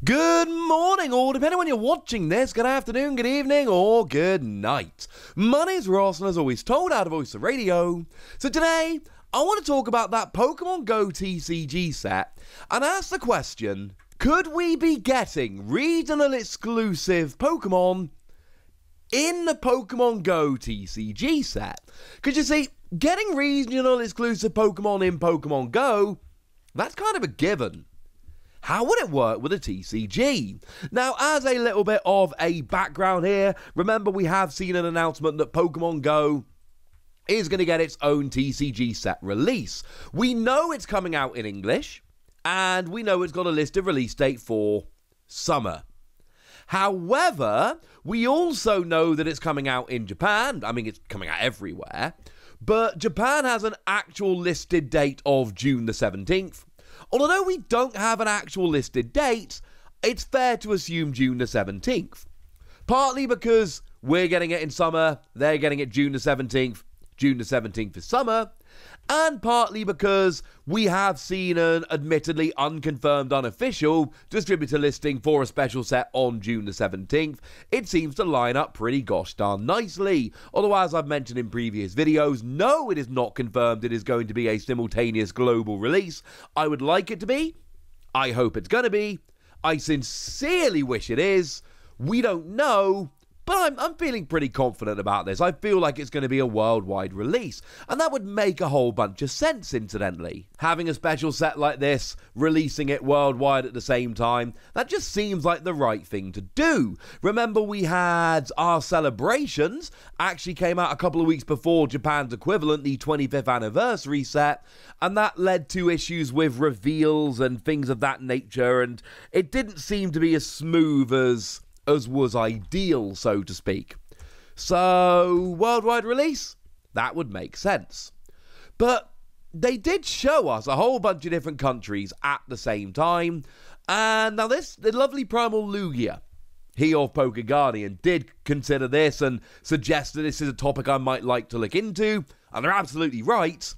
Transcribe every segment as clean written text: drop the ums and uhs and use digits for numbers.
Good morning, or depending on when you're watching this, good afternoon, good evening, or good night. My name's Ross, and as always, told out of Voice of Radio. So today, I want to talk about that Pokémon GO TCG set, and ask the question, could we be getting regional exclusive Pokémon in the Pokémon GO TCG set? Because you see, getting regional exclusive Pokémon in Pokémon GO, that's kind of a given. How would it work with a TCG? Now, as a little bit of a background here, remember we have seen an announcement that Pokémon GO is going to get its own TCG set release. We know it's coming out in English, and we know it's got a listed release date for summer. However, we also know that it's coming out in Japan. I mean, it's coming out everywhere, but Japan has an actual listed date of June the 17th. Although we don't have an actual listed date, it's fair to assume June the 17th. Partly because we're getting it in summer, they're getting it June the 17th, June the 17th is summer, and partly because we have seen an admittedly unconfirmed unofficial distributor listing for a special set on June the 17th. It seems to line up pretty gosh darn nicely. Although, as I've mentioned in previous videos, no, it is not confirmed it is going to be a simultaneous global release. I would like it to be. I hope it's going to be. I sincerely wish it is. We don't know. But I'm feeling pretty confident about this. I feel like it's going to be a worldwide release. And that would make a whole bunch of sense, incidentally. Having a special set like this, releasing it worldwide at the same time, that just seems like the right thing to do. Remember, we had our celebrations, actually came out a couple of weeks before Japan's equivalent, the 25th anniversary set, and that led to issues with reveals and things of that nature, and it didn't seem to be as smooth as was ideal, so to speak. So, worldwide release? That would make sense. But they did show us a whole bunch of different countries at the same time. And now the lovely Primal Lugia, he of Poké Guardian, did consider this and suggest that this is a topic I might like to look into. And they're absolutely right.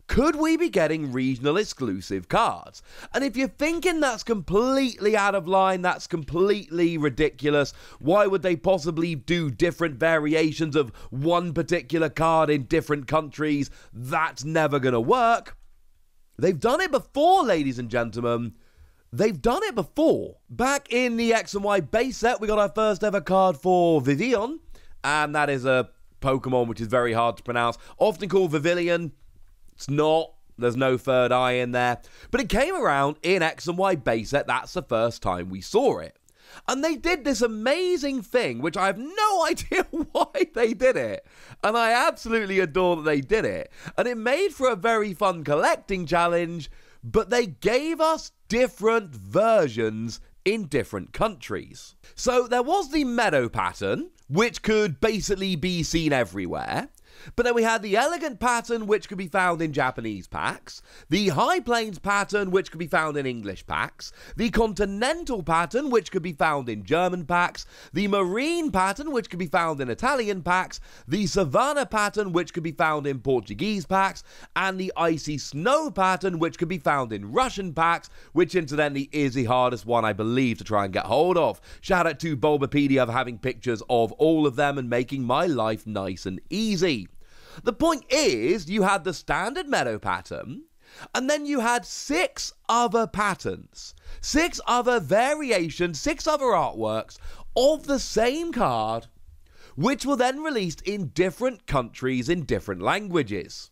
Could we be getting regional exclusive cards? And if you're thinking that's completely out of line, that's completely ridiculous, why would they possibly do different variations of one particular card in different countries? That's never going to work. They've done it before, ladies and gentlemen. They've done it before. Back in the X and Y base set, we got our first ever card for Vivillon, and that is a Pokemon which is very hard to pronounce, often called Vivillon. It's not. There's no third eye in there. But it came around in X and Y base set. That's the first time we saw it. And they did this amazing thing, which I have no idea why they did it. And I absolutely adore that they did it. And it made for a very fun collecting challenge, but they gave us different versions in different countries. So there was the Meadow pattern, which could basically be seen everywhere. But then we had the Elegant pattern, which could be found in Japanese packs, the High Plains pattern, which could be found in English packs, the Continental pattern, which could be found in German packs, the Marine pattern, which could be found in Italian packs, the Savannah pattern, which could be found in Portuguese packs, and the Icy Snow pattern, which could be found in Russian packs, which incidentally is the hardest one, I believe, to try and get hold of. Shout out to Bulbapedia for having pictures of all of them and making my life nice and easy. The point is, you had the standard Meadow pattern, and then you had 6 other patterns, 6 other variations, 6 other artworks of the same card, which were then released in different countries in different languages.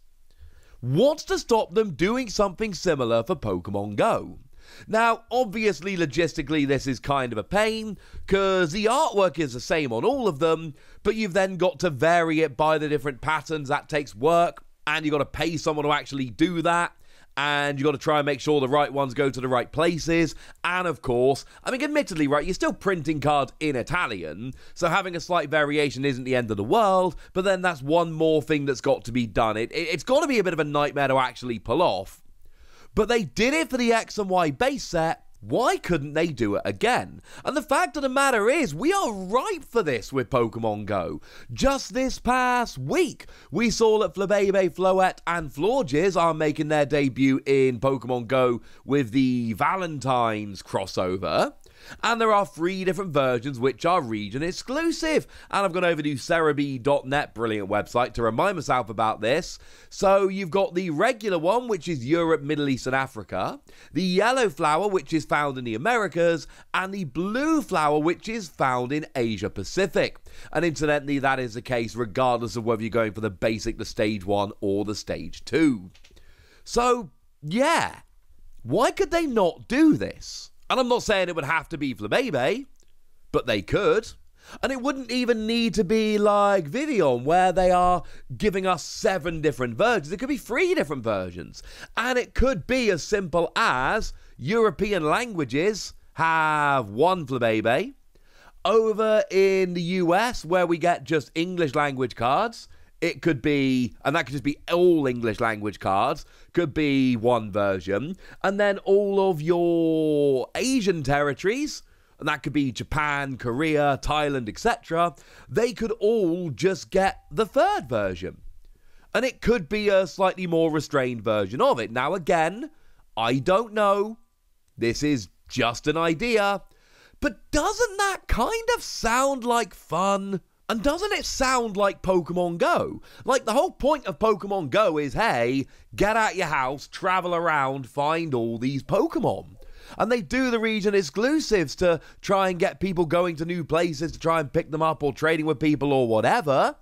What's to stop them doing something similar for Pokémon GO? Now, obviously, logistically, this is kind of a pain, because the artwork is the same on all of them, but you've then got to vary it by the different patterns. That takes work, and you've got to pay someone to actually do that, and you've got to try and make sure the right ones go to the right places, and of course, I mean, admittedly, right, you're still printing cards in Italian, so having a slight variation isn't the end of the world, but then that's one more thing that's got to be done. It's got to be a bit of a nightmare to actually pull off. But they did it for the X and Y base set. Why couldn't they do it again? And the fact of the matter is, we are ripe for this with Pokemon GO. Just this past week, we saw that Flabebe, Floette, and Florges are making their debut in Pokemon GO with the Valentine's crossover. And there are 3 different versions which are region exclusive. And I've gone over to cerebi.net, brilliant website, to remind myself about this. So you've got the regular one, which is Europe, Middle East and Africa. The yellow flower, which is found in the Americas. And the blue flower, which is found in Asia Pacific. And incidentally, that is the case regardless of whether you're going for the basic, the stage 1 or the stage 2. So, yeah. Why could they not do this? And I'm not saying it would have to be Flabébé, but they could. And it wouldn't even need to be like Vivian, where they are giving us 7 different versions. It could be 3 different versions. And it could be as simple as European languages have 1 Flabébé. Over in the US, where we get just English language cards, it could be, and that could just be all English language cards, could be 1 version. And then all of your Asian territories, and that could be Japan, Korea, Thailand, etc., they could all just get the 3rd version. And it could be a slightly more restrained version of it. Now again, I don't know. This is just an idea. But doesn't that kind of sound like fun? And doesn't it sound like Pokémon GO? Like, the whole point of Pokémon GO is, hey, get out your house, travel around, find all these Pokémon. And they do the region exclusives to try and get people going to new places to try and pick them up or trading with people or whatever.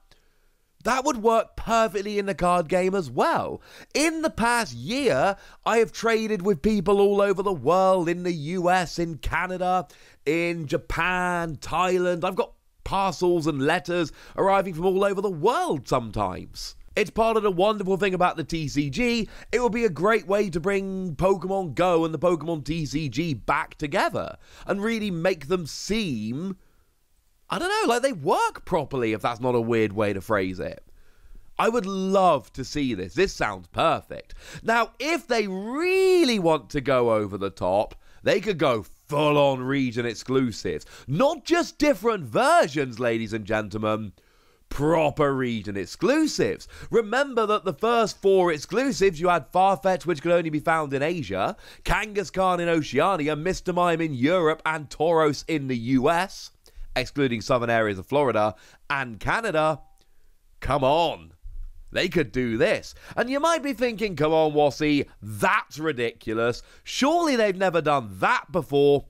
That would work perfectly in the card game as well. In the past year, I have traded with people all over the world, in the US, in Canada, in Japan, Thailand. I've got parcels and letters arriving from all over the world sometimes. It's part of the wonderful thing about the TCG. It will be a great way to bring Pokemon GO and the Pokemon TCG back together and really make them seem, I don't know, like they work properly, if that's not a weird way to phrase it. I would love to see this. This sounds perfect. Now, if they really want to go over the top, they could go full-on region exclusives. Not just different versions, ladies and gentlemen. Proper region exclusives. Remember that the first 4 exclusives, you had Farfetch, which could only be found in Asia, Kangaskhan in Oceania, Mr. Mime in Europe, and Tauros in the US, excluding southern areas of Florida and Canada. Come on. They could do this. And you might be thinking, come on, Wassy, that's ridiculous. Surely they've never done that before.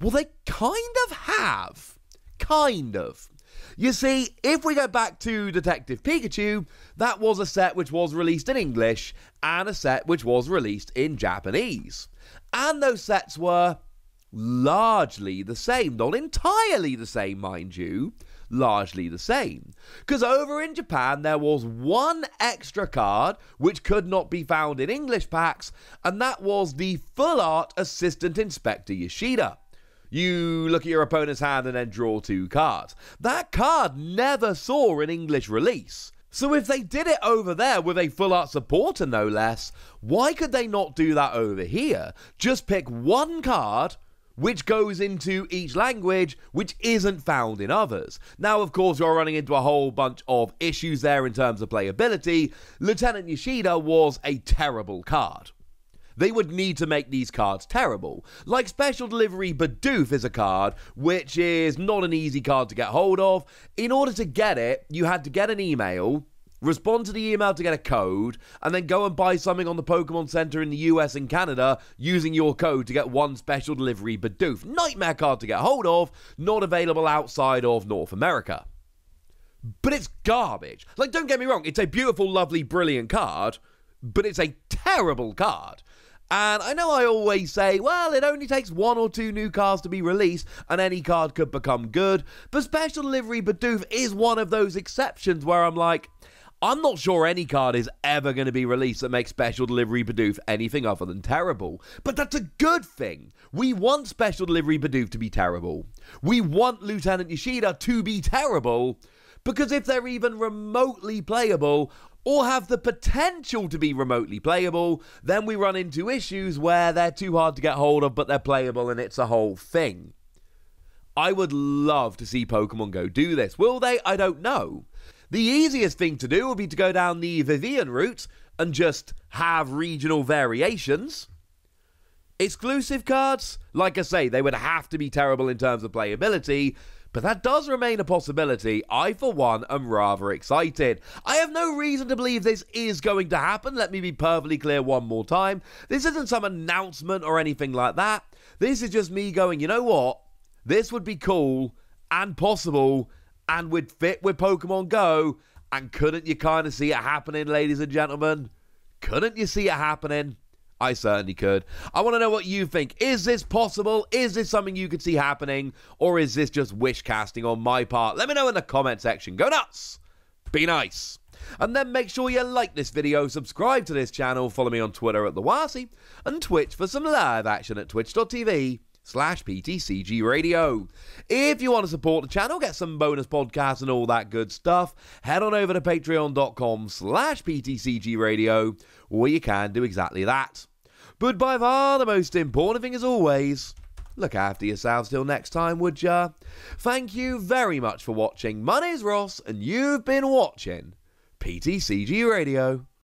Well, they kind of have. Kind of. You see, if we go back to Detective Pikachu, that was a set which was released in English and a set which was released in Japanese. And those sets were largely the same. Not entirely the same, mind you. Largely the same. Because over in Japan, there was 1 extra card which could not be found in English packs, and that was the Full Art Assistant Inspector Yoshida. You look at your opponent's hand and then draw 2 cards. That card never saw an English release. So if they did it over there with a Full Art supporter, no less, why could they not do that over here? Just pick 1 card which goes into each language, which isn't found in others. Now, of course, you're running into a whole bunch of issues there in terms of playability. Lieutenant Yoshida was a terrible card. They would need to make these cards terrible. Like Special Delivery Bidoof is a card which is not an easy card to get hold of. In order to get it, you had to get an email, respond to the email to get a code, and then go and buy something on the Pokemon Center in the US and Canada using your code to get 1 Special Delivery Bidoof. Nightmare card to get hold of, not available outside of North America. But it's garbage. Like, don't get me wrong, it's a beautiful, lovely, brilliant card, but it's a terrible card. And I know I always say, well, it only takes 1 or 2 new cards to be released, and any card could become good, but Special Delivery Bidoof is one of those exceptions where I'm like, I'm not sure any card is ever going to be released that makes Special Delivery Bidoof anything other than terrible. But that's a good thing. We want Special Delivery Bidoof to be terrible. We want Lieutenant Yoshida to be terrible, because if they're even remotely playable, or have the potential to be remotely playable, then we run into issues where they're too hard to get hold of, but they're playable and it's a whole thing. I would love to see Pokemon GO do this. Will they? I don't know. The easiest thing to do would be to go down the Vivian route and just have regional variations. Exclusive cards, like I say, they would have to be terrible in terms of playability, but that does remain a possibility. I, for one, am rather excited. I have no reason to believe this is going to happen. Let me be perfectly clear one more time. This isn't some announcement or anything like that. This is just me going, you know what? This would be cool and possible and would fit with Pokemon Go. And couldn't you kind of see it happening, ladies and gentlemen? Couldn't you see it happening? I certainly could. I want to know what you think. Is this possible? Is this something you could see happening? Or is this just wish casting on my part? Let me know in the comment section. Go nuts! Be nice! And then make sure you like this video, subscribe to this channel, follow me on Twitter at TheWasi, and Twitch for some live action at twitch.tv/PTCG Radio. If you want to support the channel, get some bonus podcasts and all that good stuff, head on over to patreon.com/PTCG Radio, where you can do exactly that. But by far the most important thing as always, look after yourselves till next time, would ya? Thank you very much for watching. My name's Ross, and you've been watching PTCG Radio.